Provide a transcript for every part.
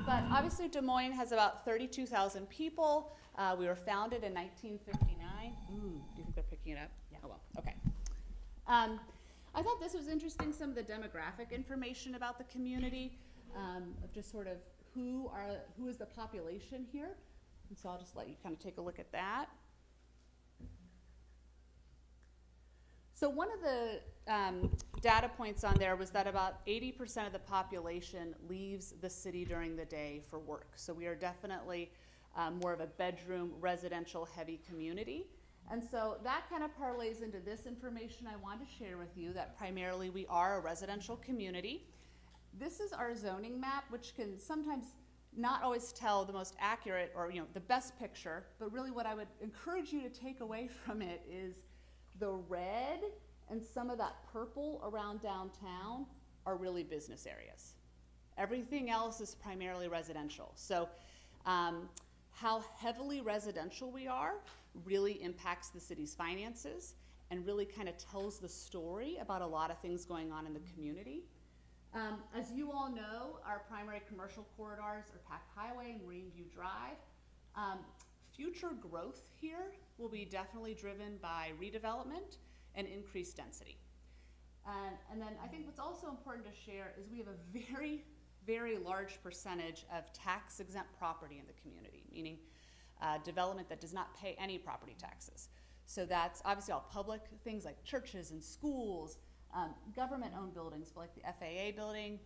But obviously Des Moines has about 32,000 people. We were founded in 1959. Ooh, do you think they're picking it up? Yeah. Oh well, okay. I thought this was interesting, some of the demographic information about the community, of just sort of who is the population here. And so I'll just let you kind of take a look at that. So one of the data points on there was that about 80% of the population leaves the city during the day for work. So we are definitely more of a bedroom, residential heavy community. And so that kind of parlays into this information I want to share with you, that primarily we are a residential community. This is our zoning map, which can sometimes not always tell the most accurate or the best picture, but really what I would encourage you to take away from it is the red and some of that purple around downtown are really business areas. Everything else is primarily residential. So how heavily residential we are really impacts the city's finances and really kind of tells the story about a lot of things going on in the community. As you all know, our primary commercial corridors are Pack Highway and Marine View Drive. Future growth here will be definitely driven by redevelopment and increased density. And then I think what's also important to share is we have a very, very large percentage of tax exempt property in the community, meaning development that does not pay any property taxes. So that's obviously all public things like churches and schools, government-owned buildings like the FAA building,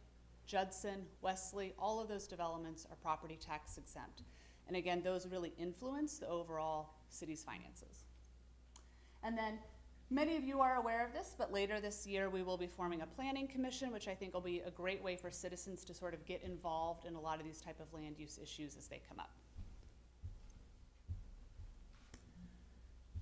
Judson, Wesley, all of those developments are property tax exempt. And again, those really influence the overall city's finances. And then many of you are aware of this, but later this year we will be forming a planning commission, which I think will be a great way for citizens to sort of get involved in a lot of these type of land use issues as they come up.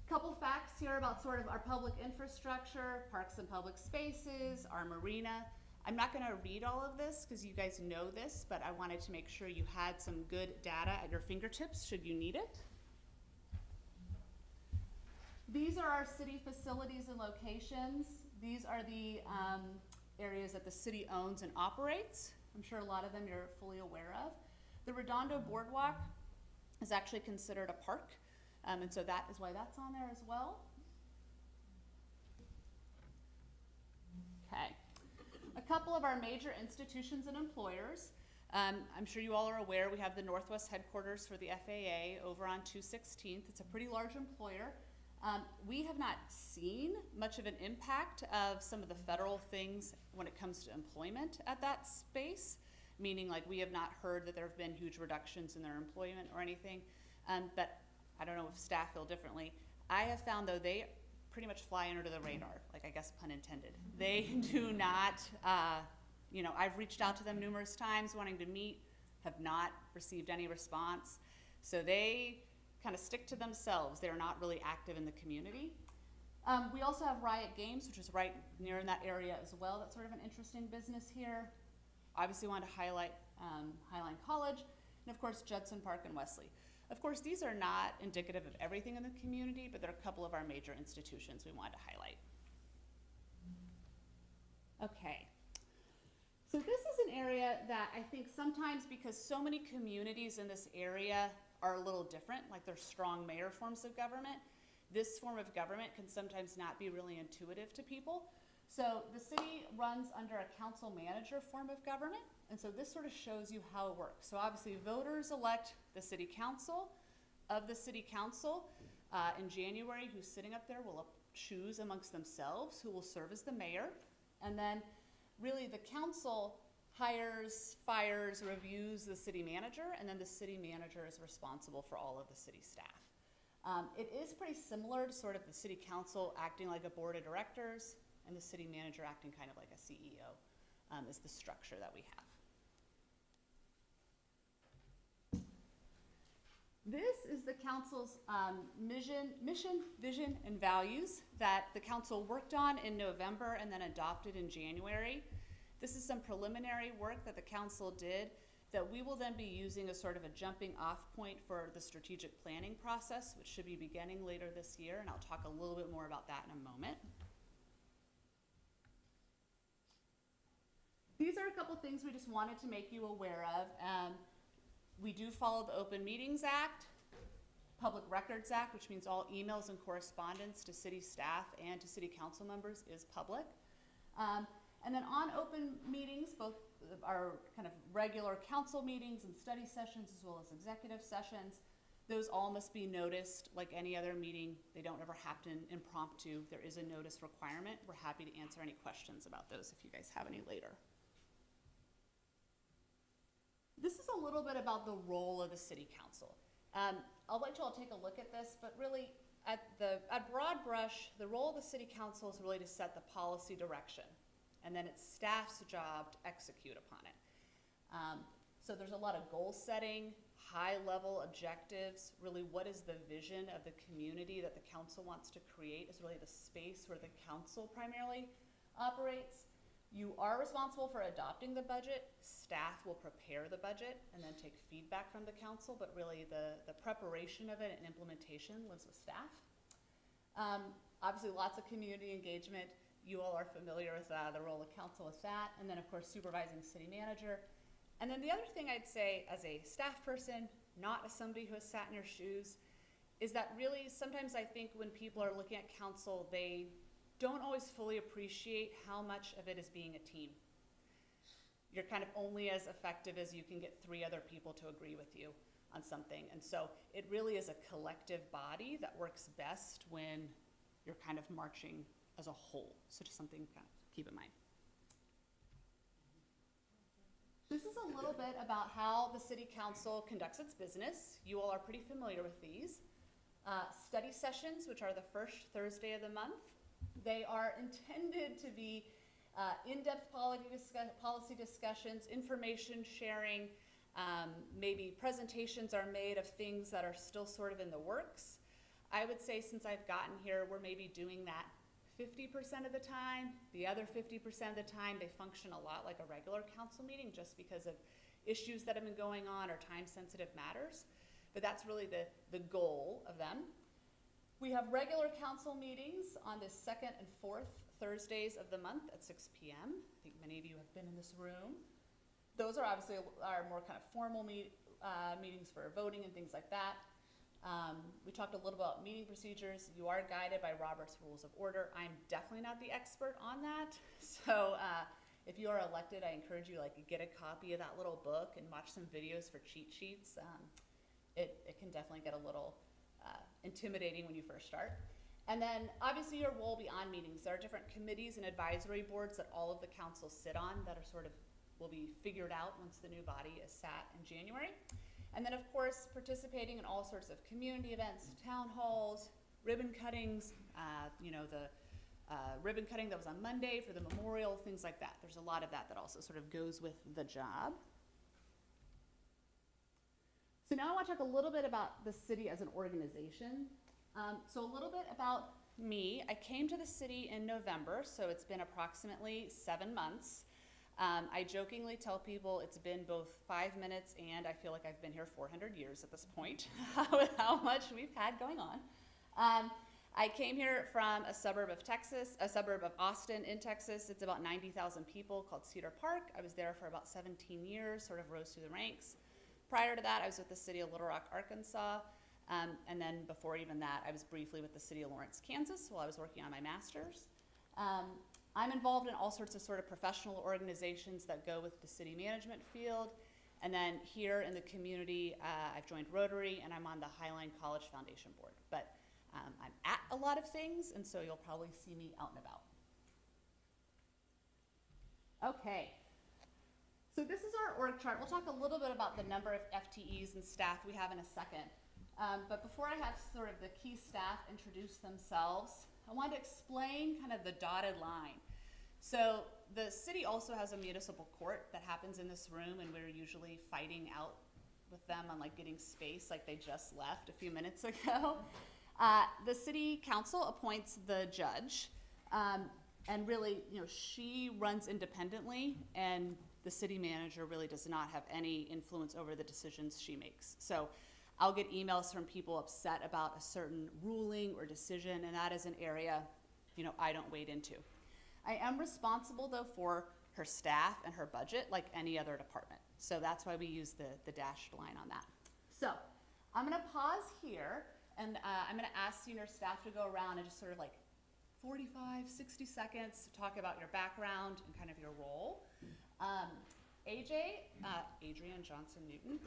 Couple facts here about sort of our public infrastructure, parks and public spaces, our marina. I'm not going to read all of this because you guys know this, but I wanted to make sure you had some good data at your fingertips should you need it. These are our city facilities and locations. These are the areas that the city owns and operates. I'm sure a lot of them you're fully aware of. The Redondo Boardwalk is actually considered a park. And so that is why that's on there as well. Okay. A couple of our major institutions and employers. I'm sure you all are aware we have the Northwest headquarters for the FAA over on 216th. It's a pretty large employer. We have not seen much of an impact of some of the federal things when it comes to employment at that space, meaning like we have not heard that there have been huge reductions in their employment or anything. But I don't know if staff feel differently. I have found though they pretty much fly under the radar, like I guess pun intended. They do not, I've reached out to them numerous times wanting to meet, have not received any response. So they kind of stick to themselves. They're not really active in the community. We also have Riot Games, which is right near in that area as well. That's sort of an interesting business here. Obviously wanted to highlight Highline College, and of course Judson Park and Wesley. Of course, these are not indicative of everything in the community, but they're a couple of our major institutions we wanted to highlight. Okay. So this is an area that I think sometimes, because so many communities in this area are a little different, like they're strong mayor forms of government, this form of government can sometimes not be really intuitive to people. So the city runs under a council manager form of government, and so this sort of shows you how it works. So obviously voters elect the city council. Of the city council in January, who's sitting up there will choose amongst themselves who will serve as the mayor, and then really the council hires, fires, reviews the city manager, and then the city manager is responsible for all of the city staff. It is pretty similar to sort of the city council acting like a board of directors and the city manager acting kind of like a CEO is the structure that we have. This is the council's mission, vision, and values that the council worked on in November and then adopted in January. This is some preliminary work that the council did that we will then be using as sort of a jumping off point for the strategic planning process, which should be beginning later this year, and I'll talk a little bit more about that in a moment. These are a couple things we just wanted to make you aware of. We do follow the Open Meetings Act, Public Records Act, which means all emails and correspondence to city staff and to city council members is public. And then on open meetings, both our kind of regular council meetings and study sessions as well as executive sessions, those all must be noticed like any other meeting. They don't ever happen impromptu. There is a notice requirement. We're happy to answer any questions about those if you guys have any later. This is a little bit about the role of the city council. I'll let you all take a look at this, but really at broad brush, the role of the city council is really to set the policy direction, and then it's staff's job to execute upon it. So there's a lot of goal setting, high level objectives, really what is the vision of the community that the council wants to create is really the space where the council primarily operates. You are responsible for adopting the budget. Staff will prepare the budget and then take feedback from the council, but really the preparation of it and implementation lives with staff. Obviously lots of community engagement. You all are familiar with the role of council with that. And then of course supervising city manager. And then the other thing I'd say as a staff person, not as somebody who has sat in your shoes, is that really sometimes I think when people are looking at council, they don't always fully appreciate how much of it is being a team. You're kind of only as effective as you can get 3 other people to agree with you on something. And so it really is a collective body that works best when you're kind of marching as a whole. So just something to kind of keep in mind. This is a little bit about how the city council conducts its business. You all are pretty familiar with these. Study sessions, which are the first Thursday of the month. They are intended to be in-depth policy discussions, information sharing, maybe presentations are made of things that are still sort of in the works. I would say since I've gotten here, we're maybe doing that 50% of the time. The other 50% of the time, they function a lot like a regular council meeting just because of issues that have been going on or time-sensitive matters. But that's really the goal of them. We have regular council meetings on the 2nd and 4th Thursdays of the month at 6 p.m. I think many of you have been in this room. Those are obviously our more kind of formal meetings for voting and things like that. We talked a little about meeting procedures. You are guided by Robert's Rules of Order. I'm definitely not the expert on that. So if you are elected, I encourage you to get a copy of that little book and watch some videos for cheat sheets. It can definitely get a little intimidating when you first start. And then obviously your role beyond meetings. There are different committees and advisory boards that all of the councils sit on that are will be figured out once the new body is sat in January. And then of course participating in all sorts of community events, town halls, ribbon cuttings, the ribbon cutting that was on Monday for the memorial, things like that. There's a lot of that also sort of goes with the job. So now I want to talk a little bit about the city as an organization. So a little bit about me. I came to the city in November, so it's been approximately 7 months. I jokingly tell people it's been both 5 minutes and I feel like I've been here 400 years at this point with how much we've had going on. I came here from a suburb of Austin in Texas. It's about 90,000 people called Cedar Park. I was there for about 17 years, sort of rose through the ranks. Prior to that, I was with the city of Little Rock, Arkansas. And then before even that, I was briefly with the city of Lawrence, Kansas while I was working on my master's. I'm involved in all sorts of sort of professional organizations that go with the city management field. And then here in the community, I've joined Rotary and I'm on the Highline College Foundation Board. But I'm at a lot of things, and so you'll probably see me out and about. Okay. So this is our org chart. We'll talk a little bit about the number of FTEs and staff we have in a second. But before I have sort of the key staff introduce themselves, I want to explain kind of the dotted line. So the city also has a municipal court that happens in this room, and we're usually fighting out with them on getting space like they just left a few minutes ago. The city council appoints the judge, and really, she runs independently, and the city manager really does not have any influence over the decisions she makes. So I'll get emails from people upset about a certain ruling or decision, and that is an area, I don't wade into. I am responsible though for her staff and her budget like any other department. So that's why we use the dashed line on that. So I'm gonna pause here, and I'm gonna ask senior staff to go around and just sort of like 45, 60 seconds to talk about your background and kind of your role. AJ, Adrienne Johnson Newton,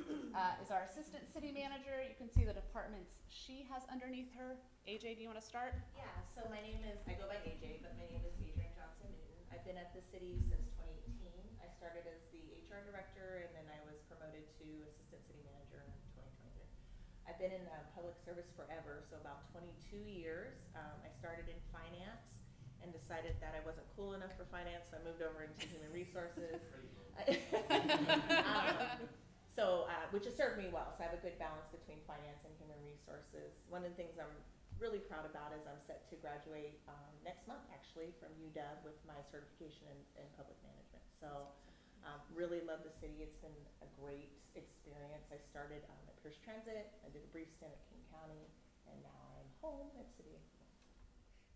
is our assistant city manager. You can see the departments she has underneath her. AJ, do you want to start? Yeah, so my name is, I go by AJ, but my name is Adrienne Johnson Newton. I've been at the city since 2018. I started as the HR director, and then I was promoted to assistant city manager in 2023. I've been in public service forever, so about 22 years. I started in finance and decided that I wasn't cool enough for finance, so I moved over into human resources. Which has served me well, so I have a good balance between finance and human resources. One of the things I'm really proud about is I'm set to graduate next month, actually, from UW with my certification in public management. So really love the city. It's been a great experience. I started at Pierce Transit. I did a brief stint at King County, and now I'm home at City.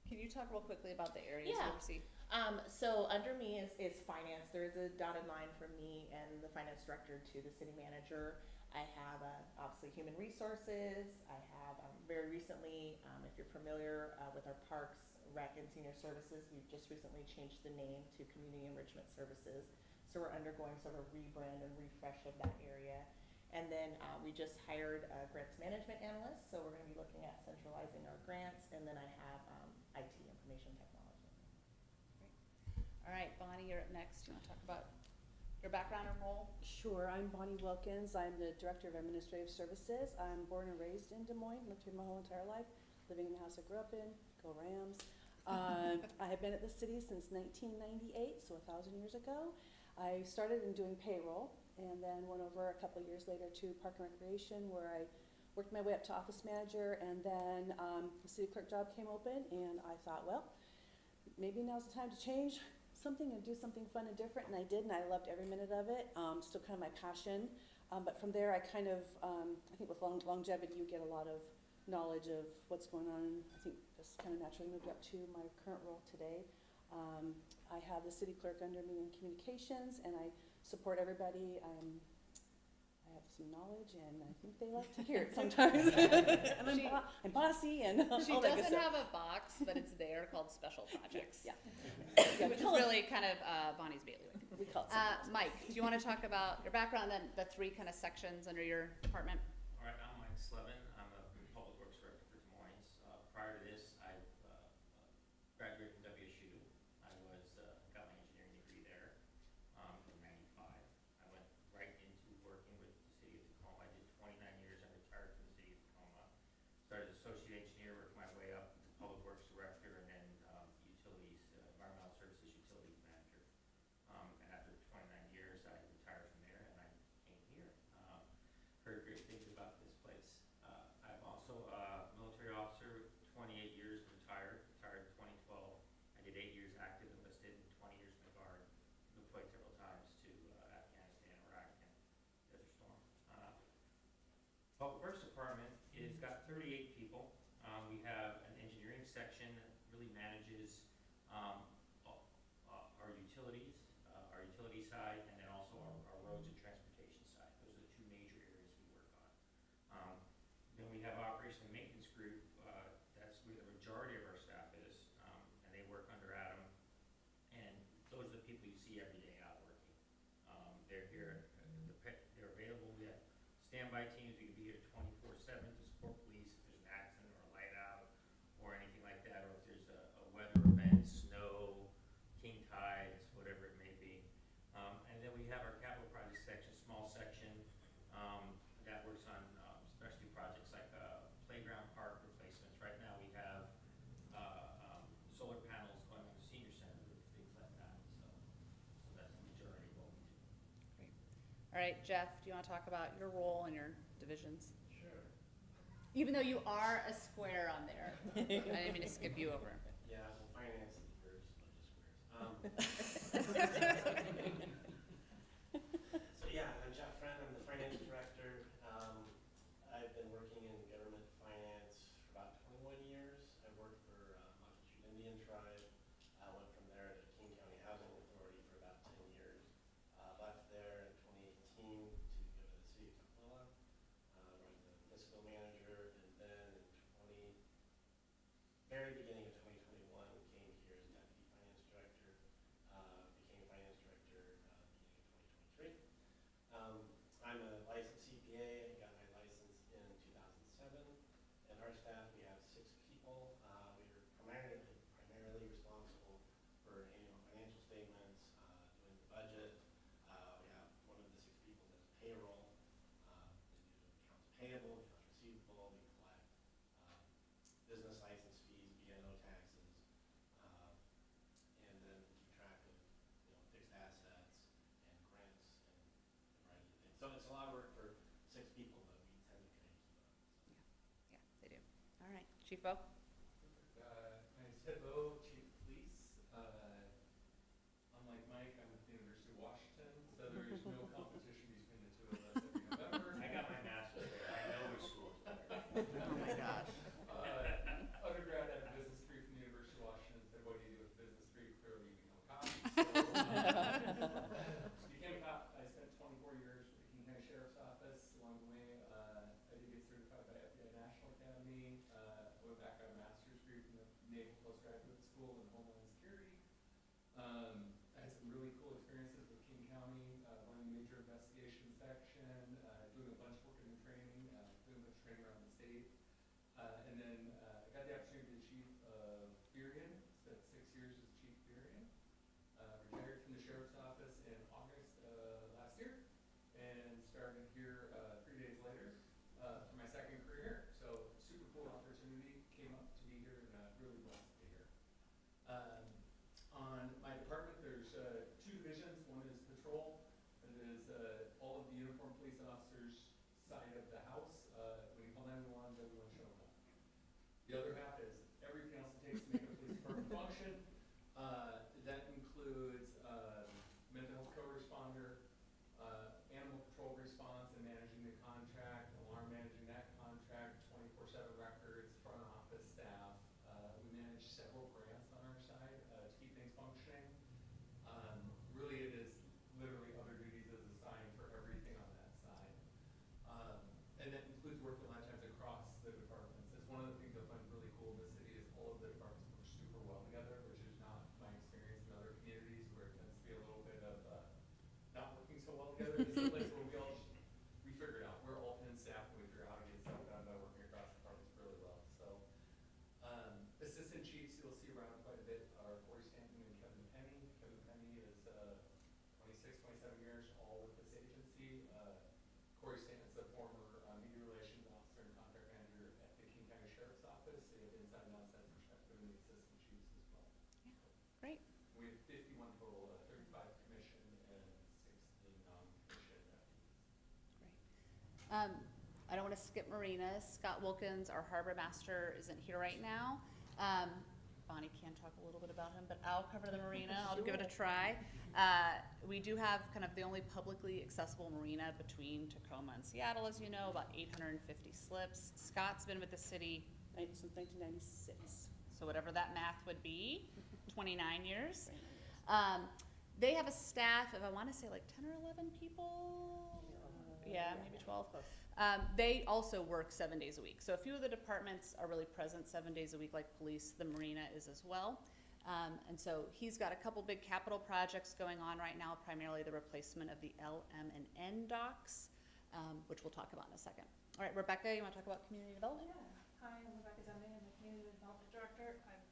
Can you talk real quickly about the areas you oversee? So under me is finance. There is a dotted line from me and the finance director to the city manager. I have obviously human resources. I have very recently, if you're familiar with our parks, rec, and senior services, we've just recently changed the name to community enrichment services. So we're undergoing sort of rebrand and refresh of that area. And then we just hired a grants management analyst. So we're going to be looking at centralizing our grants. And then I have IT, information technology. All right, Bonnie, you're up next. Do you want to talk about your background and role? Sure, I'm Bonnie Wilkins. I'm the Director of Administrative Services. I'm born and raised in Des Moines, lived here my whole entire life, living in the house I grew up in. Go Rams. I have been at the city since 1998, so 1,000 years ago. I started in doing payroll and then went over a couple of years later to Park and Recreation, where I worked my way up to office manager, and then the city clerk job came open, and I thought, well, maybe now's the time to change something and do something fun and different, and I did, and I loved every minute of it. Still kind of my passion, but from there I kind of, I think with longevity you get a lot of knowledge of what's going on. I think just kind of naturally moved up to my current role today. I have the city clerk under me in communications, and I support everybody. I have some knowledge, and I think they like to hear it sometimes. And I'm bossy, and she all that good doesn't stuff. have a box, but it's there called special projects. Yeah. Which is really kind of Bonnie's bailiwick. We call it Mike, do you want to talk about your background, then the three kind of sections under your department? All right, I'm Mike Slevin. I'm a public works director for Des Moines. Prior to this, I graduated from WSU. I got my engineering degree there in '95. I went right into working with the city of Tacoma. I did 29 years. I retired from the city of Tacoma. Started as associate engineer, worked my way up to public works director, and then utilities, environmental services utilities manager. And after 29 years, I retired from there, and I came here. Heard great things about this place. I'm also a military officer, 28 years, retired in 2012. I did 8 years active enlisted and 20 years in the Guard. Deployed several times to Afghanistan, Iraq, and Desert Storm. Public Works Department is got 38 people. We have an engineering section that really manages our utilities, our utility side, and then also our roads and transportation side. Those are the two major areas we work on. Then we have operation and maintenance group. That's where the majority of our staff is, and they work under Adam. And those are the people you see every day out working. They're here. They're available. We have standby teams. We can be here 24/7 to support police if there's an accident or a light out or anything like that, or if there's a weather event, snow, king tides, whatever it may be. And then we have our capital project section, small section, that works on specialty projects like playground park replacements. Right now we have solar panels going on the senior center, things like that. So that's the majority of what we do. Great. All right, Jeff, do you want to talk about your role and your divisions? Sure. Even though you are a square on there. I didn't mean to skip you over. Yeah, well, finance is first, bunch of squares. So yeah, I'm Jeff Friend. I'm the finance director. I've been working in government finance for about 21 years. I worked for Muckleshoot Indian Tribe. I went from there to King County Housing Authority for about 10 years. Left there in 2018 very beginning of 2021, came here as deputy finance director, became finance director beginning of 2023. I'm a licensed CPA. I got my license in 2007. And our staff, we have 6 people. We are primarily responsible for annual financial statements, doing the budget. We have one of the 6 people does payroll. They do accounts payable, accounts receivable. We collect business license fees, B&O taxes, and then keep track of fixed assets and grants and a variety of things. So it's a lot of work for 6 people, but we tend to kind of keep up. So. Yeah, they do. All right, Chief Bo? My name's Ted Bo, Chief of Police. Unlike Mike, I'm at the University of Washington, so there is no competition between the two of us every November. I got my master's there, I know which school is better. Oh my gosh. Undergrad, I have a business degree from the University of Washington. Said, what do you do with a business degree? Clearly, you become a cop. So, became a cop. I spent 24 years with the King County Sheriff's Office. Along the way, I did get certified by FBI National Academy. Went back, got a master's degree from the Naval Postgraduate School in Homeland Security. I had some really cool experiences with King County, running the major investigation section, doing a bunch of work in the training, doing a bunch of training around the state. And then got the opportunity to be chief of Burien. Spent 6 years as chief of Burien. Retired from the sheriff's office in August last year, and started here 3 days later for my second career. So super cool opportunity. Came up to be here, and really blessed to be here. On my department, there's 2 divisions. One is patrol. That is all of the uniformed police officers' side of the house. When you call 911, everyone shows up. The other half is everything else it takes to make a police department function. That includes mental health co-responder, animal control response and managing the contract, alarm managing that contract, 24/7 records, front office staff. We manage several grants on our side to keep things functioning. Really, it is literally other duties as assigned for everything on that side. And that includes working a lot of times across the departments. It's one of the things I find really cool in the city is all of the departments work super well together, which is not my experience in other communities where it tends to be a little bit of not working so well together. This is a place where we figure it out. We're all in staff and we figure out how to get stuff done by working across departments really well. So assistant chiefs you'll see around quite a bit are Corey Stanton and Kevin Penny. Kevin Penny is 26, 27 years, all with this agency. Corey Stanton's the former media relations officer and contract manager at the King County Sheriff's Office. So you have inside and outside perspective in the assistant chiefs as well. Great. We have 51 total, 35 commissioned and 16 non-commissioned deputies. I don't want to skip Marina. Scott Wilkins, our harbor master, isn't here right now. Bonnie can talk a little bit about him, but I'll cover the marina. I'll give it a try. We do have kind of the only publicly accessible marina between Tacoma and Seattle, as you know, about 850 slips. Scott's been with the city Since 1996. so whatever that math would be, 29 years. They have a staff of, I want to say like 10 or 11 people. Yeah, maybe 12. They also work 7 days a week. So a few of the departments are really present 7 days a week, like police. The marina is as well. And so he's got a couple big capital projects going on right now, primarily the replacement of the LM&N docks, which we'll talk about in a second. All right, Rebecca, you want to talk about community development? Yeah. Hi, I'm Rebecca Deming. I'm the Community Development Director. I've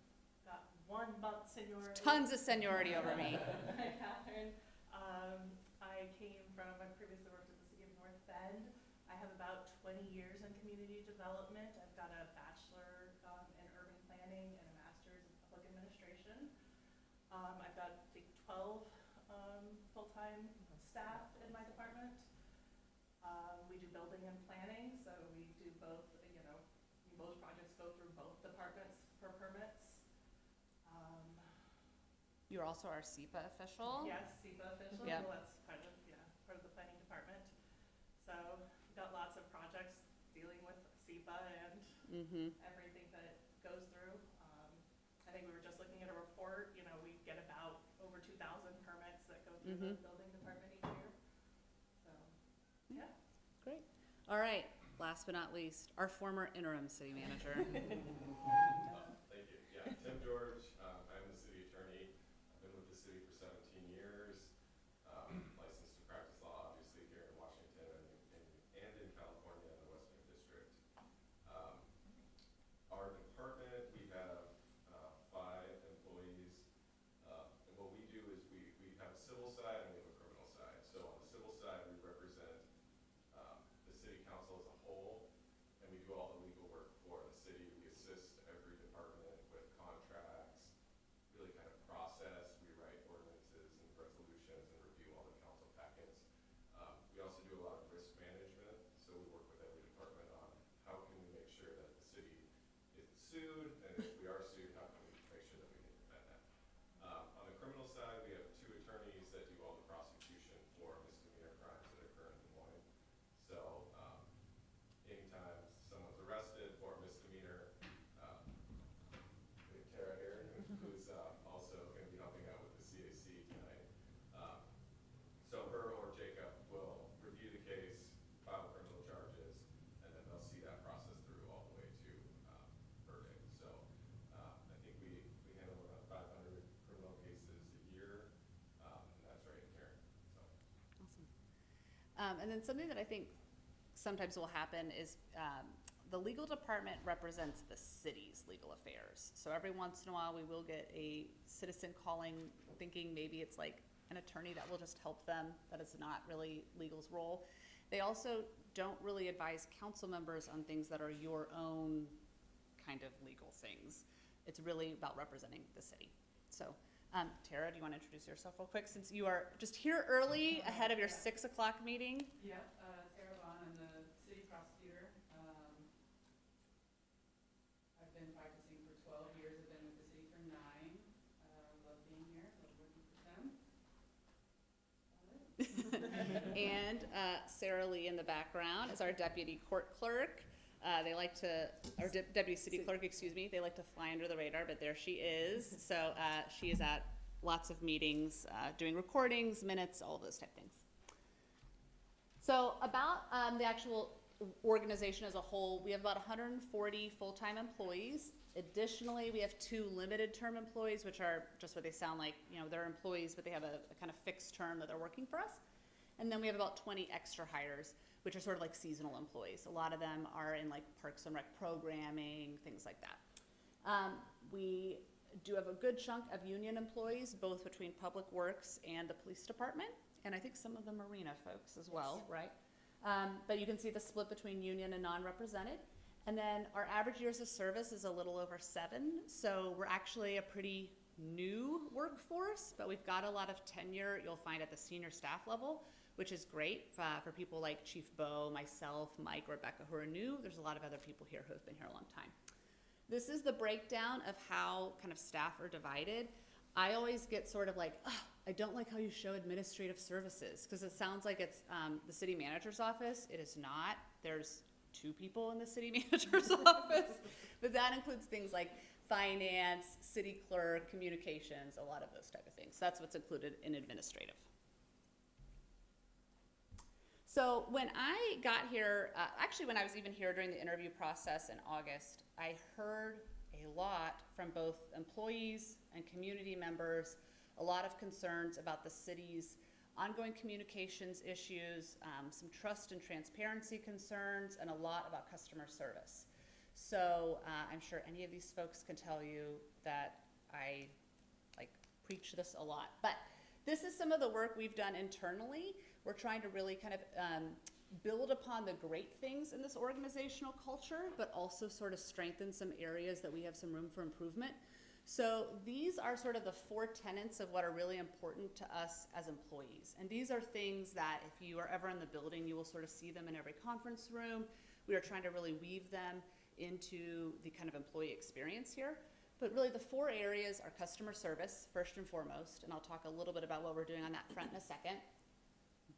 got 1 month seniority. Tons of seniority over me. Hi, Catherine. I came from, I previously worked at the City of North Bend. I have about 20 years in community development. I've got a bachelor in urban planning and a master's in public administration. I've got, I think, 12 full-time staff in my department. We do building and planning, so we do both, most projects go through both departments for permits. You're also our SEPA official. Yes, SEPA official. Yep. Well, that's part of the planning department. So we've got lots of projects dealing with SEPA and everything that goes through. I think we were just looking at a report. We get about over 2,000 permits that go through the building department each year. So, yeah. Great. All right. Last but not least, our former interim city manager. Thank you. George. I'm the city attorney. I've been with the city for 17 years. Licensed to practice law, obviously, here in Washington and in California in the Western District. Our department, we have 5 employees. And what we do is we have a civil side and we have a criminal side. So on the civil side, we represent the city council as a whole, and we do all the legal work for the city. We assist every department with contracts, really kind of process. We write ordinances and resolutions and review all the council packets. We also do a lot of risk management, so we work with every department on how can we make sure that the city isn't sued, and if we are sued, how can we make sure that we can prevent that. On the criminal side, we have 2 attorneys that do all the prosecution for misdemeanor crimes that occur in Des Moines. So anytime someone's arrested for a misdemeanor, we have Tara here, who's also going to be helping out with the CAC tonight. So her or Jacob will review the case, file criminal charges, and then they'll see that process through all the way to verdict. So I think we handle around 500 criminal cases a year, and that's right in here. So. Awesome. And then something that I think sometimes will happen is the legal department represents the city's legal affairs. So every once in a while, we will get a citizen calling, thinking maybe it's like an attorney that will just help them, that is not really legal's role. They also don't really advise council members on things that are your own kind of legal things. It's really about representing the city. So Tara, do you want to introduce yourself real quick, since you are just here early ahead of your 6 o'clock meeting? Yep, Tara Vaughn, I'm the city prosecutor. I've been practicing for 12 years, I've been with the city for 9. Love being here, love working for them. And Sarah Lee in the background is our deputy court clerk. They like to, or deputy city clerk, excuse me, they like to fly under the radar, but there she is. So she is at lots of meetings, doing recordings, minutes, all those type things. So about the actual organization as a whole, we have about 140 full-time employees. Additionally, we have 2 limited term employees, which are just what they sound like. You know, they're employees, but they have a kind of fixed term that they're working for us. And then we have about 20 extra hires, which are sort of like seasonal employees. A lot of them are in like Parks and Rec programming, things like that. We do have a good chunk of union employees, both between Public Works and the police department, and I think some of the marina folks as well, right? But you can see the split between union and non-represented. And then our average years of service is a little over 7, so we're actually a pretty new workforce, but we've got a lot of tenure you'll find at the senior staff level, which is great for people like Chief Bo, myself, Mike, Rebecca, who are new. There's a lot of other people here who have been here a long time. This is the breakdown of how kind of staff are divided. I always get sort of like, oh, I don't like how you show administrative services, because it sounds like it's the city manager's office. It is not. There's 2 people in the city manager's office, but that includes things like finance, city clerk, communications, a lot of those type of things. So that's what's included in administrative. So when I got here, actually when I was even here during the interview process in August, I heard a lot from both employees and community members, a lot of concerns about the city's ongoing communications issues, some trust and transparency concerns, and a lot about customer service. So I'm sure any of these folks can tell you that I preach this a lot. But this is some of the work we've done internally. We're trying to really kind of build upon the great things in this organizational culture, but also sort of strengthen some areas that we have some room for improvement. So these are sort of the 4 tenets of what are really important to us as employees. And these are things that if you are ever in the building, you will sort of see them in every conference room. We are trying to really weave them into the kind of employee experience here. But really the 4 areas are customer service, first and foremost, and I'll talk a little bit about what we're doing on that front in a second.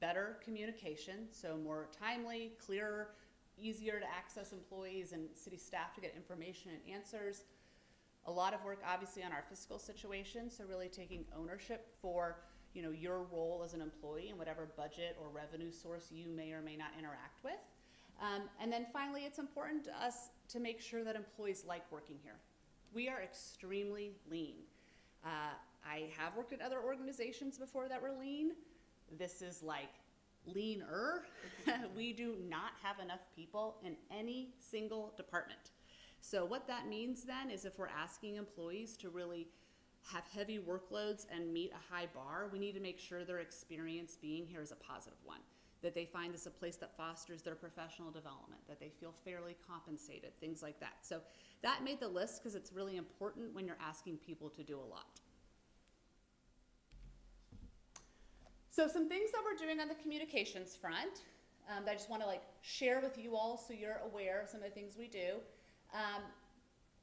Better communication, so more timely, clearer, easier to access employees and city staff to get information and answers. A lot of work obviously on our fiscal situation, so really taking ownership for your role as an employee and whatever budget or revenue source you may or may not interact with. And then finally, it's important to us to make sure that employees like working here. We are extremely lean. I have worked at other organizations before that were lean. This is like leaner. We do not have enough people in any single department. So what that means then is if we're asking employees to really have heavy workloads and meet a high bar, we need to make sure their experience being here is a positive one, that they find this a place that fosters their professional development, that they feel fairly compensated, things like that. So that made the list because it's really important when you're asking people to do a lot. So some things that we're doing on the communications front that I just want to share with you all so you're aware of some of the things we do.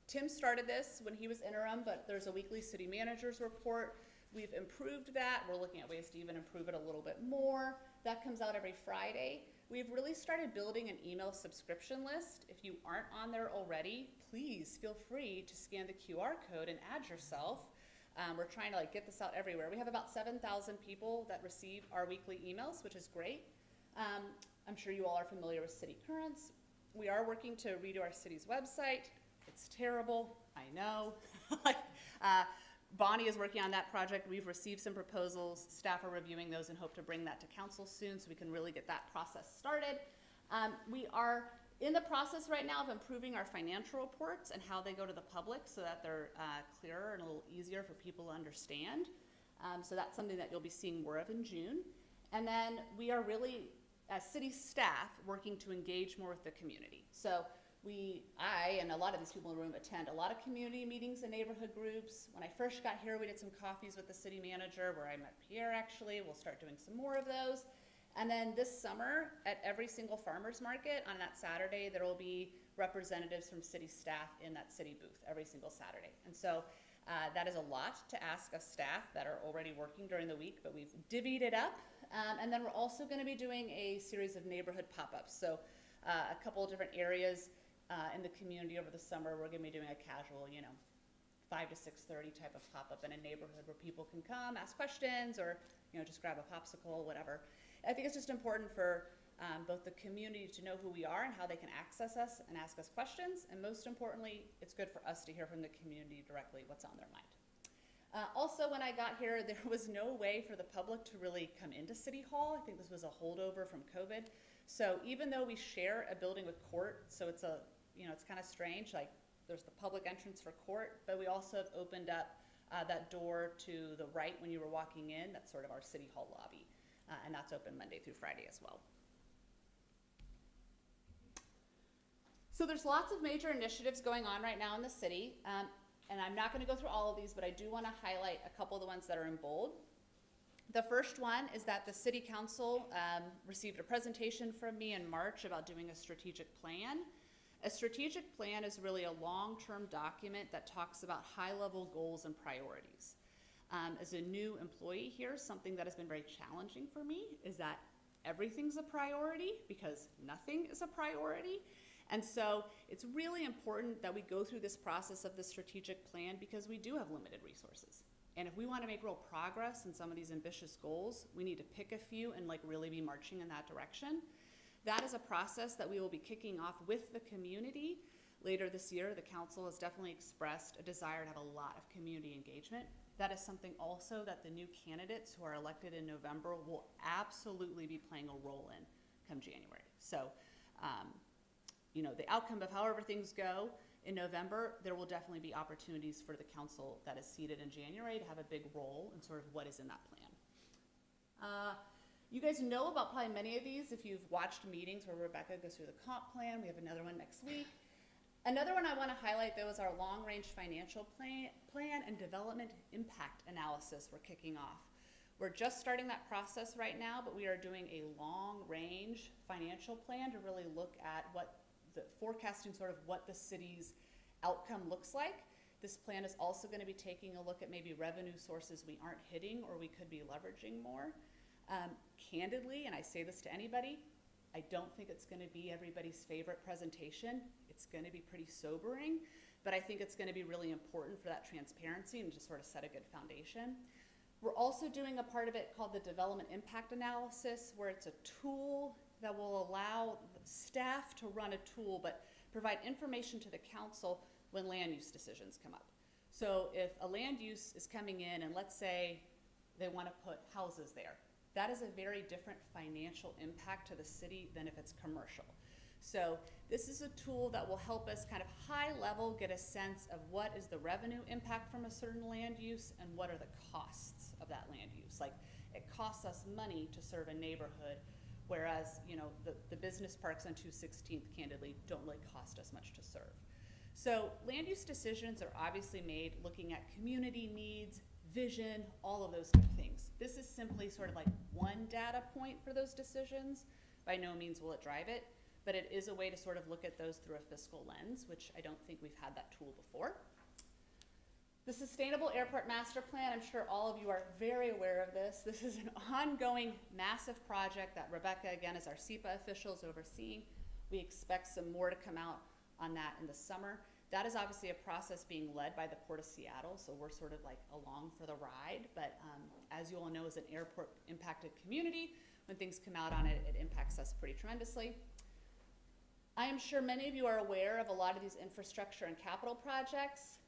Tim started this when he was interim, but there's a weekly city manager's report. We've improved that. We're looking at ways to even improve it a little bit more. That comes out every Friday. We've really started building an email subscription list. If you aren't on there already, please feel free to scan the QR code and add yourself. We're trying to get this out everywhere. We have about 7,000 people that receive our weekly emails, which is great. I'm sure you all are familiar with City Currents. We are working to redo our city's website. It's terrible, I know. Bonnie is working on that project. We've received some proposals. Staff are reviewing those and hope to bring that to council soon so we can really get that process started. We are in the process right now of improving our financial reports and how they go to the public so that they're clearer and a little easier for people to understand. So that's something that you'll be seeing more of in June. And then we are really, as city staff, working to engage more with the community. So I and a lot of these people in the room attend a lot of community meetings and neighborhood groups. When I first got here, we did some coffees with the city manager where I met Pierre actually. We'll start doing some more of those. And then this summer, at every single farmer's market on that Saturday, there will be representatives from city staff in that city booth every single Saturday. And so that is a lot to ask of staff that are already working during the week, but we've divvied it up. And then we're also going to be doing a series of neighborhood pop-ups. So a couple of different areas in the community over the summer. We're going to be doing a casual, 5 to 6:30 type of pop-up in a neighborhood where people can come, ask questions, or just grab a popsicle, whatever. I think it's just important for both the community to know who we are and how they can access us and ask us questions. And most importantly, it's good for us to hear from the community directly what's on their mind. Also, when I got here, there was no way for the public to really come into City Hall. I think this was a holdover from COVID. So even though we share a building with court, so it's it's kind of strange, there's the public entrance for court, but we also have opened up that door to the right when you were walking in. That's sort of our City Hall lobby. And that's open Monday through Friday as well. So there's lots of major initiatives going on right now in the city. And I'm not going to go through all of these, but I do want to highlight a couple of the ones that are in bold. The first one is that the City Council received a presentation from me in March about doing a strategic plan. A strategic plan is really a long-term document that talks about high-level goals and priorities. As a new employee here, something that has been very challenging for me is that everything's a priority because nothing is a priority. And so it's really important that we go through this process of the strategic plan because we do have limited resources. And if we want to make real progress in some of these ambitious goals, we need to pick a few and really be marching in that direction. That is a process that we will be kicking off with the community later this year. The council has definitely expressed a desire to have a lot of community engagement. That is something also that the new candidates who are elected in November will absolutely be playing a role in come January. So, the outcome of however things go in November, there will definitely be opportunities for the council that is seated in January to have a big role in sort of what is in that plan. You guys know about probably many of these if you've watched meetings where Rebecca goes through the comp plan. We have another one next week. Another one I want to highlight, though, is our long-range financial plan and development impact analysis we're kicking off. We're just starting that process right now, but we are doing a long-range financial plan to really look at forecasting sort of what the city's outcome looks like. This plan is also going to be taking a look at maybe revenue sources we aren't hitting or we could be leveraging more. Candidly, and I say this to anybody, I don't think it's going to be everybody's favorite presentation. It's going to be pretty sobering, but I think it's going to be really important for that transparency and just sort of set a good foundation. We're also doing a part of it called the development impact analysis, where it's a tool that will allow staff to run a tool, but provide information to the council when land use decisions come up. So if a land use is coming in and let's say they want to put houses there, that is a very different financial impact to the city than if it's commercial. So this is a tool that will help us kind of high level get a sense of what is the revenue impact from a certain land use and what are the costs of that land use. Like, it costs us money to serve a neighborhood, whereas, you know, the business parks on 216th candidly don't really cost us much to serve. So land use decisions are obviously made looking at community needs, vision, all of those kind of things. This is simply sort of like one data point for those decisions. By no means will it drive it, but it is a way to sort of look at those through a fiscal lens, which I don't think we've had that tool before. The Sustainable Airport Master Plan, I'm sure all of you are very aware of this. This is an ongoing massive project that Rebecca, again, as our SEPA official, is overseeing. We expect some more to come out on that in the summer. That is obviously a process being led by the Port of Seattle, so we're sort of like along for the ride. But as you all know, as an airport impacted community, when things come out on it, it impacts us pretty tremendously. I am sure many of you are aware of a lot of these infrastructure and capital projects.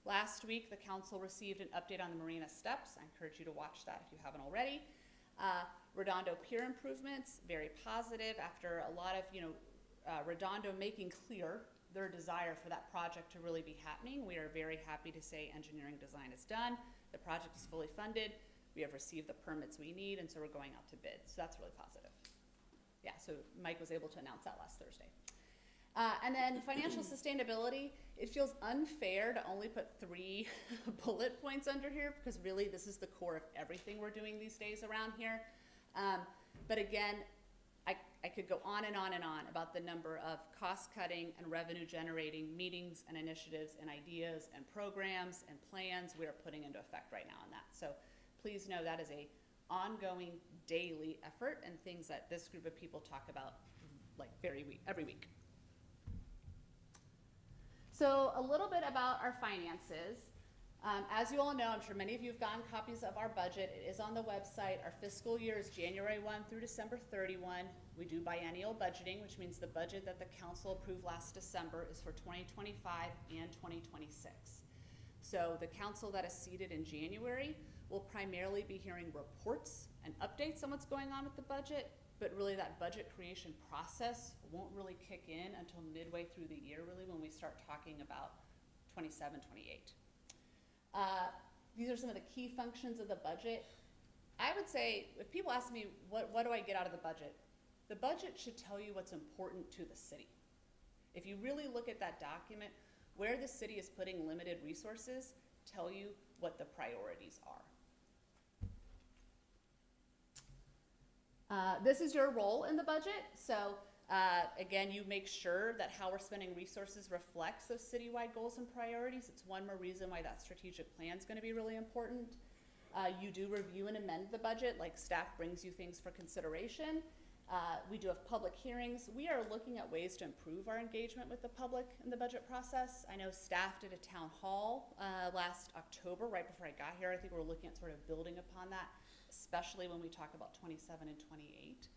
Last week, the council received an update on the Marina Steps. I encourage you to watch that if you haven't already. Redondo Pier improvements, very positive after a lot of, Redondo making clear their desire for that project to really be happening. We are very happy to say engineering design is done. The project is fully funded. We have received the permits we need, and so we're going out to bid. So that's really positive. Yeah, so Mike was able to announce that last Thursday. And then financial sustainability, it feels unfair to only put 3 bullet points under here because really this is the core of everything we're doing these days around here. But again, I could go on and on and on about the number of cost-cutting and revenue-generating meetings and initiatives and ideas and programs and plans we are putting into effect right now on that. So please know that is a ongoing daily effort and things that this group of people talk about like every week. So a little bit about our finances. As you all know, I'm sure many of you have gotten copies of our budget. It is on the website. Our fiscal year is January 1 through December 31. We do biennial budgeting, which means the budget that the council approved last December is for 2025 and 2026. So the council that is seated in January will primarily be hearing reports and updates on what's going on with the budget, but really that budget creation process won't really kick in until midway through the year, really, when we start talking about 27, 28. These are some of the key functions of the budget. I would say, if people ask me, what do I get out of the budget should tell you what's important to the city. If you really look at that document, where the city is putting limited resources, tell you what the priorities are. This is your role in the budget. So again, you make sure that how we're spending resources reflects those citywide goals and priorities. It's one more reason why that strategic plan is going to be really important. You do review and amend the budget, like staff brings you things for consideration. We do have public hearings. We are looking at ways to improve our engagement with the public in the budget process. I know staff did a town hall last October, right before I got here. I think we're looking at sort of building upon that, especially when we talk about 27 and 28.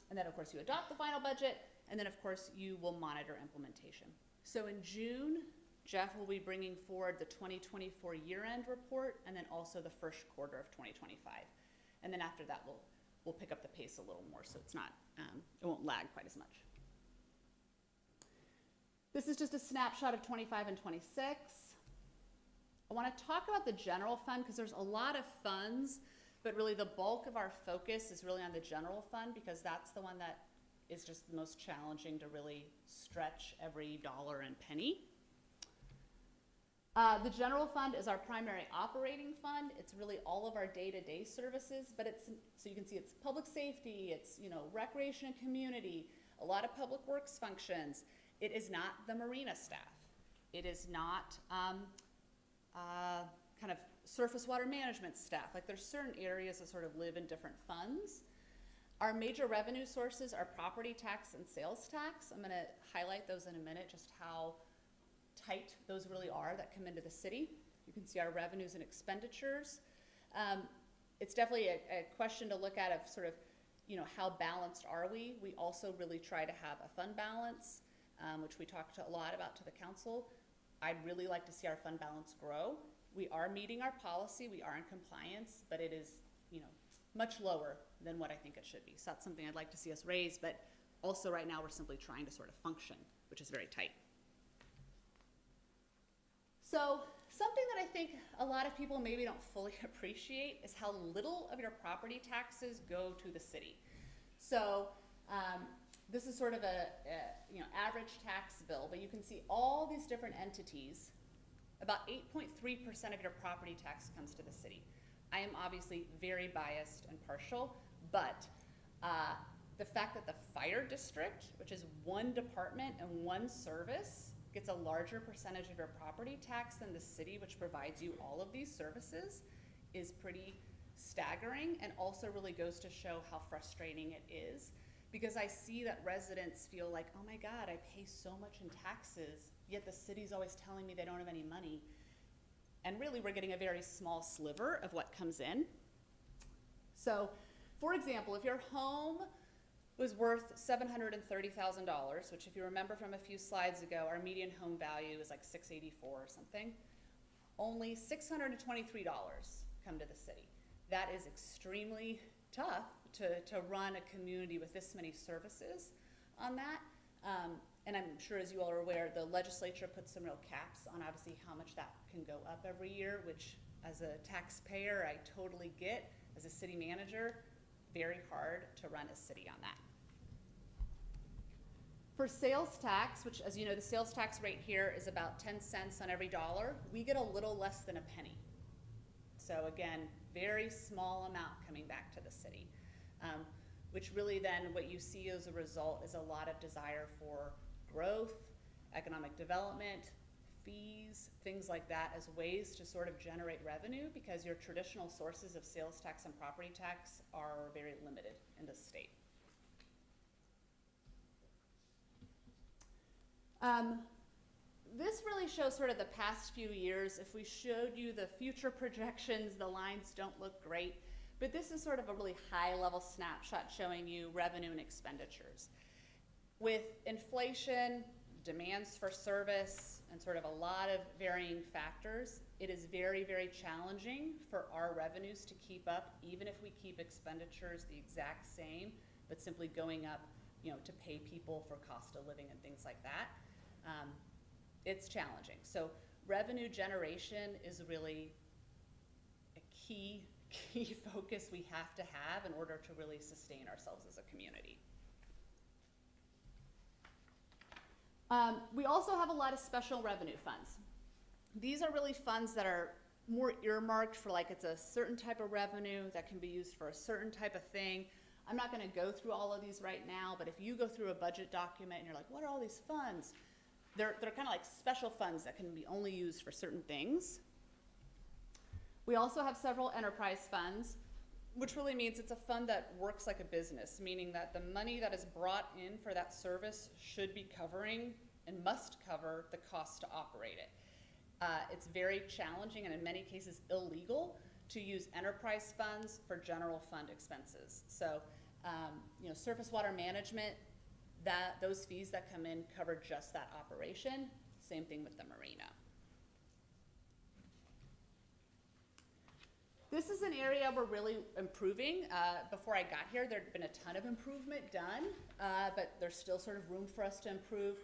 And then of course you adopt the final budget, and then of course you will monitor implementation. So in June, Jeff will be bringing forward the 2024 year-end report, and then also the first quarter of 2025. And then after that, we'll pick up the pace a little more, so it's not, it won't lag quite as much. This is just a snapshot of 25 and 26. I want to talk about the general fund because there's a lot of funds, but really the bulk of our focus is really on the general fund because that's the one that is just the most challenging to really stretch every dollar and penny. The general fund is our primary operating fund. It's really all of our day-to-day services, but it's, so you can see it's public safety, it's, recreation and community, a lot of public works functions. It is not the marina staff. It is not kind of surface water management staff. Like there's certain areas that sort of live in different funds. Our major revenue sources are property tax and sales tax. I'm gonna highlight those in a minute, just how tight those really are that come into the city. You can see our revenues and expenditures. It's definitely a question to look at of sort of how balanced are we? We also really try to have a fund balance, which we talked a lot about to the council. I'd really like to see our fund balance grow. We are meeting our policy, we are in compliance, but it is, much lower than what I think it should be. So that's something I'd like to see us raise, but also right now we're simply trying to sort of function, which is very tight. So something that I think a lot of people maybe don't fully appreciate is how little of your property taxes go to the city. So this is sort of a average tax bill, but you can see all these different entities. About 8.3% of your property tax comes to the city. I am obviously very biased and partial, but the fact that the fire district, which is one department and one service, gets a larger percentage of your property tax than the city, which provides you all of these services, is pretty staggering, and also really goes to show how frustrating it is. Because I see that residents feel like, oh my God, I pay so much in taxes, yet the city's always telling me they don't have any money. And really, we're getting a very small sliver of what comes in. So, for example, if your home was worth $730,000, which if you remember from a few slides ago, our median home value is like $684 or something, only $623 come to the city. That is extremely tough to run a community with this many services on that. And I'm sure, as you all are aware, the legislature put some real caps on obviously how much that can go up every year, which as a taxpayer I totally get. As a city manager, very hard to run a city on that. For sales tax, which, as you know, the sales tax rate here is about 10 cents on every dollar, we get a little less than a penny. So again, very small amount coming back to the city, which really then what you see as a result is a lot of desire for growth, economic development, fees, things like that, as ways to sort of generate revenue, because your traditional sources of sales tax and property tax are very limited in the state. This really shows sort of the past few years. If we showed you the future projections, the lines don't look great, but this is sort of a really high-level snapshot showing you revenue and expenditures. With inflation, demands for service, and sort of a lot of varying factors, it is very, very challenging for our revenues to keep up, even if we keep expenditures the exact same, but simply going up, to pay people for cost of living and things like that. It's challenging. So revenue generation is really a key focus we have to have in order to really sustain ourselves as a community. We also have a lot of special revenue funds. These are really funds that are more earmarked for, like, it's a certain type of revenue that can be used for a certain type of thing. I'm not going to go through all of these right now, but if you go through a budget document and you're like, what are all these funds? They're kind of like special funds that can be only used for certain things. We also have several enterprise funds, which really means it's a fund that works like a business, meaning that the money that is brought in for that service should be covering and must cover the cost to operate it. It's very challenging and in many cases illegal to use enterprise funds for general fund expenses. So, surface water management, those fees that come in cover just that operation. Same thing with the marina. This is an area we're really improving. Before I got here, there'd been a ton of improvement done, but there's still sort of room for us to improve.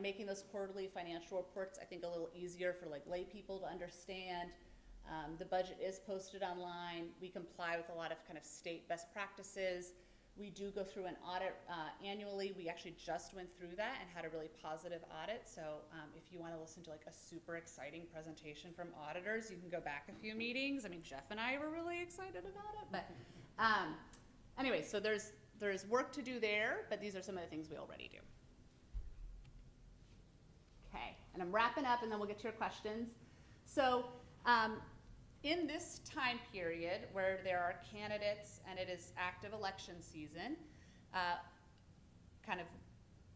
Making those quarterly financial reports, I think, a little easier for lay people to understand. The budget is posted online. We comply with a lot of kind of state best practices. We do go through an audit annually. We actually just went through that and had a really positive audit. So if you want to listen to a super exciting presentation from auditors, you can go back a few meetings. I mean, Jeff and I were really excited about it. But anyway, so there's work to do there, but these are some of the things we already do. Okay, and I'm wrapping up, and then we'll get to your questions. So in this time period where there are candidates and it is active election season,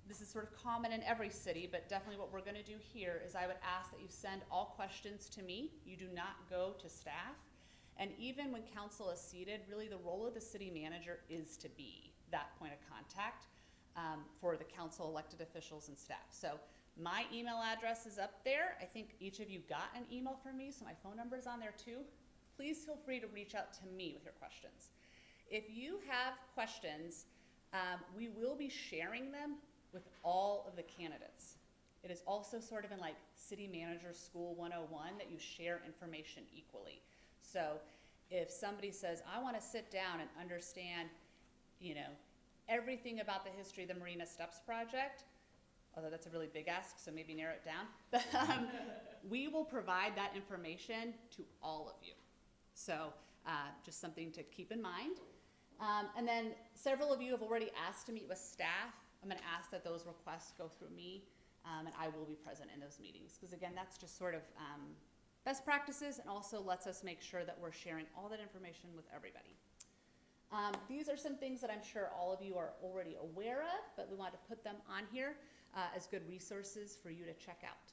this is sort of common in every city, but definitely what we're going to do here is I would ask that you send all questions to me. You do not go to staff. And even when council is seated, really the role of the city manager is to be that point of contact for the council elected officials and staff. So my email address is up there. I think each of you got an email from me, so my phone number is on there too. Please feel free to reach out to me with your questions. If you have questions, we will be sharing them with all of the candidates. It is also sort of in like City Manager School 101 that you share information equally. So if somebody says, I want to sit down and understand, you know, everything about the history of the Marina Steps project, although that's a really big ask, so maybe narrow it down, we will provide that information to all of you. So just something to keep in mind. And then several of you have already asked to meet with staff. I'm going to ask that those requests go through me, and I will be present in those meetings. Because again, that's just sort of best practices and also lets us make sure that we're sharing all that information with everybody. These are some things that I'm sure all of you are already aware of, but we want to put them on here as good resources for you to check out.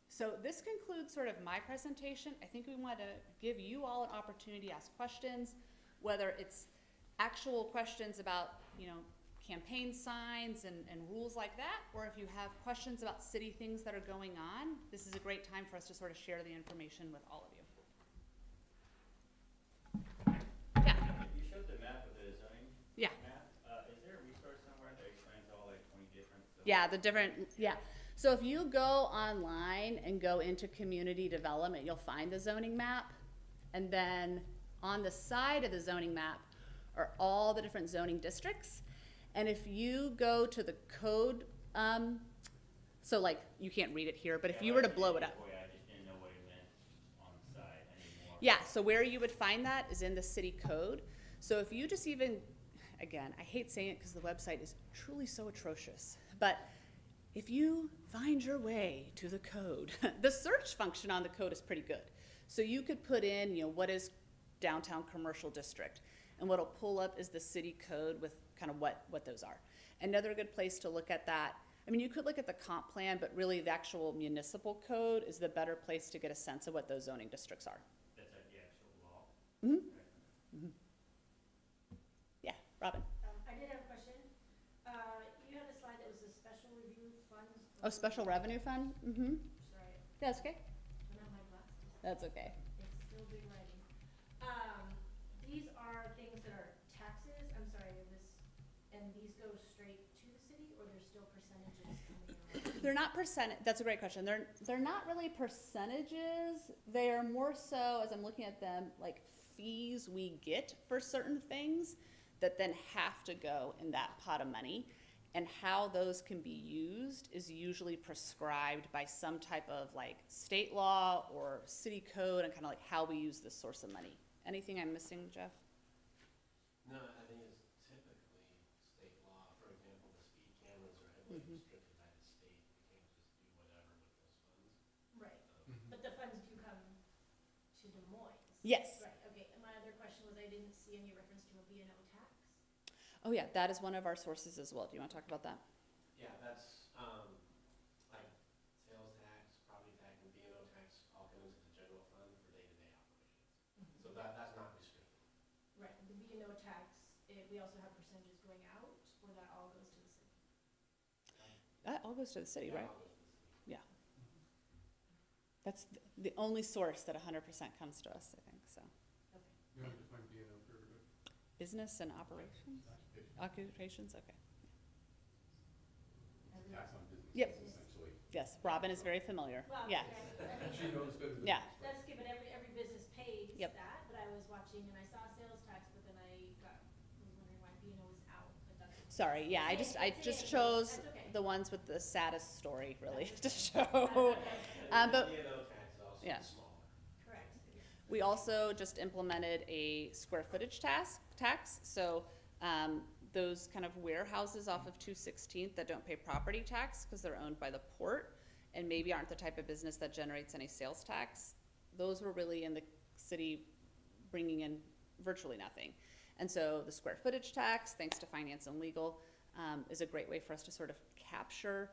So this concludes sort of my presentation. I think we want to give you all an opportunity to ask questions, whether it's actual questions about, you know, campaign signs and rules like that, or if you have questions about city things that are going on, this is a great time for us to sort of share the information with all of you. Yeah. You showed the map of the zoning Yeah. map. Is there a resource somewhere that explains all like 20 different zones? Yeah, the different, yeah. So if you go online and go into community development, you'll find the zoning map. And then on the side of the zoning map are all the different zoning districts. And if you go to the code, so like you can't read it here, but if you were to blow it up. I just didn't know what it meant on the side anymore. Yeah, so where you would find that is in the city code. So if you just even, again, I hate saying it because the website is truly so atrocious, but if you find your way to the code, the search function on the code is pretty good. So you could put in, you know, what is downtown commercial district? And what'll pull up is the city code with kind of what those are. Another good place to look at that, I mean, you could look at the comp plan, but really the actual municipal code is the better place to get a sense of what those zoning districts are. That's like the actual law. Mm-hmm. Okay. Mm-hmm. Yeah, Robin. I did have a question. You had a slide that was the special review funds. Oh, special revenue fund? Mm-hmm. Sorry, That's okay. I don't have my glasses. That's okay. It's still doing writing. These are things that are taxes, I'm sorry, and these go straight to the city, or there's still percentages coming out? They're not that's a great question. They're not really percentages. They are more so, as I'm looking at them, like fees we get for certain things that then have to go in that pot of money. And how those can be used is usually prescribed by some type of like state law or city code and kind of like how we use this source of money. Anything I'm missing, Jeff? No, I think it's typically state law. For example, the speed cameras are heavily restricted by the state. You can't just do whatever with those funds. Right, but the funds do come to Des Moines. Yes. Right, okay, and my other question was I didn't see any reference to a B&O tax. Oh yeah, that is one of our sources as well. Do you want to talk about that? Yeah, that's, like sales tax, property tax, and B&O tax all come into the general fund for day-to-day operations. So that's not restricted. Right, the B&O tax, we also have percentages going out, or that all goes to the city? That all goes to the city, Yeah, right? all goes to the city. Yeah. That's the only source that 100% comes to us, I think, so. You want to define B&O for everybody? Business and operations? Occupations, okay. Tax on businesses, Yep. essentially. Yes, Robin is very familiar. Well, Yeah, okay. She knows better than Yeah. most, right? That's good, but every business pays Yep. that, but I was watching and I saw sales tax, but then I was wondering why B&O was out, but that's. sorry, yeah, I It's just in, chose that's okay. the ones with the saddest story, really, to show. And But- the B&O tax is also yeah. smaller. Correct. We also just implemented a square footage tax, so, those kind of warehouses off of 216th that don't pay property tax because they're owned by the port and maybe aren't the type of business that generates any sales tax, those were really in the city bringing in virtually nothing. And so the square footage tax, thanks to finance and legal, is a great way for us to sort of capture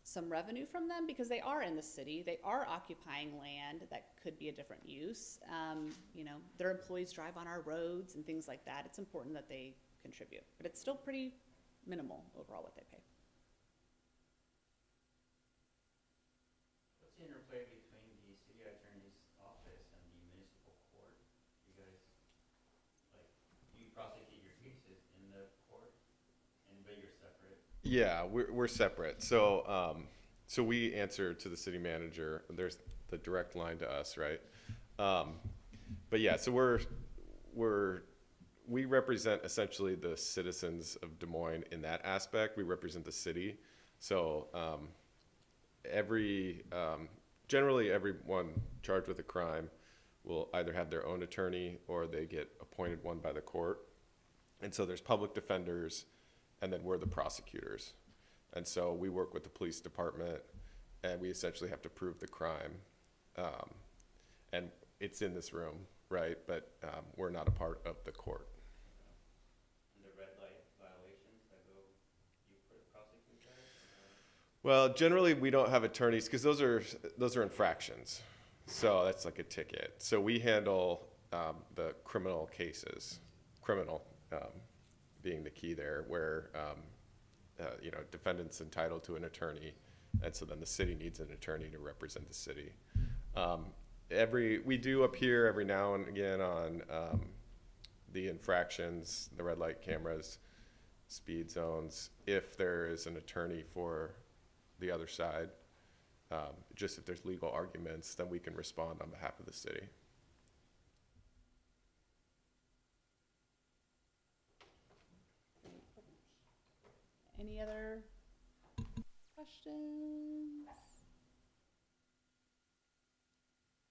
some revenue from them because they are in the city. They are occupying land that could be a different use. You know, their employees drive on our roads and things like that. It's important that they contribute, but it's still pretty minimal overall what they pay. What's the interplay between the city attorney's office and the municipal court? You guys, like, do you prosecute your cases in the court, but you're separate? Yeah, we're separate. So we answer to the city manager. There's the direct line to us, right? But yeah, so we represent essentially the citizens of Des Moines in that aspect. We represent the city. So generally everyone charged with a crime will either have their own attorney or they get appointed one by the court. And so there's public defenders, and then we're the prosecutors. And so we work with the police department, and we essentially have to prove the crime. And it's in this room, right? But we're not a part of the court. And the red light violations that go, you prosecute that? Well, generally we don't have attorneys because those are infractions. So that's like a ticket. So we handle the criminal cases, criminal being the key there, where you know, defendant's entitled to an attorney, and so then the city needs an attorney to represent the city. We do appear every now and again on the infractions, the red light cameras, speed zones, if there is an attorney for the other side. Just if there's legal arguments, then we can respond on behalf of the city. Any other questions?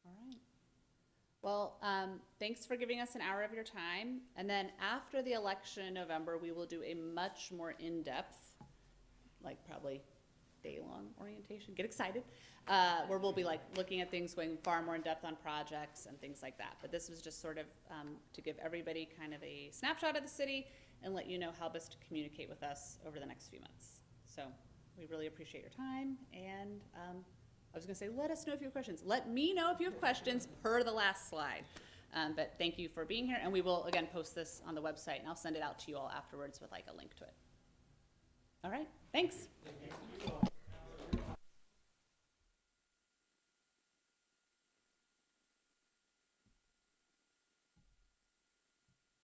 All right. Well, thanks for giving us an hour of your time. And then after the election in November, we will do a much more in-depth, like probably day-long orientation. Get excited. Where we'll be like looking at things, going far more in depth on projects and things like that. But this was just sort of to give everybody kind of a snapshot of the city and let you know how best to communicate with us over the next few months. So we really appreciate your time. And I was gonna say, let us know if you have questions. Let me know if you have questions per the last slide. But thank you for being here. And we will, again, post this on the website, and I'll send it out to you all afterwards with like a link to it. All right, thanks. Thank you.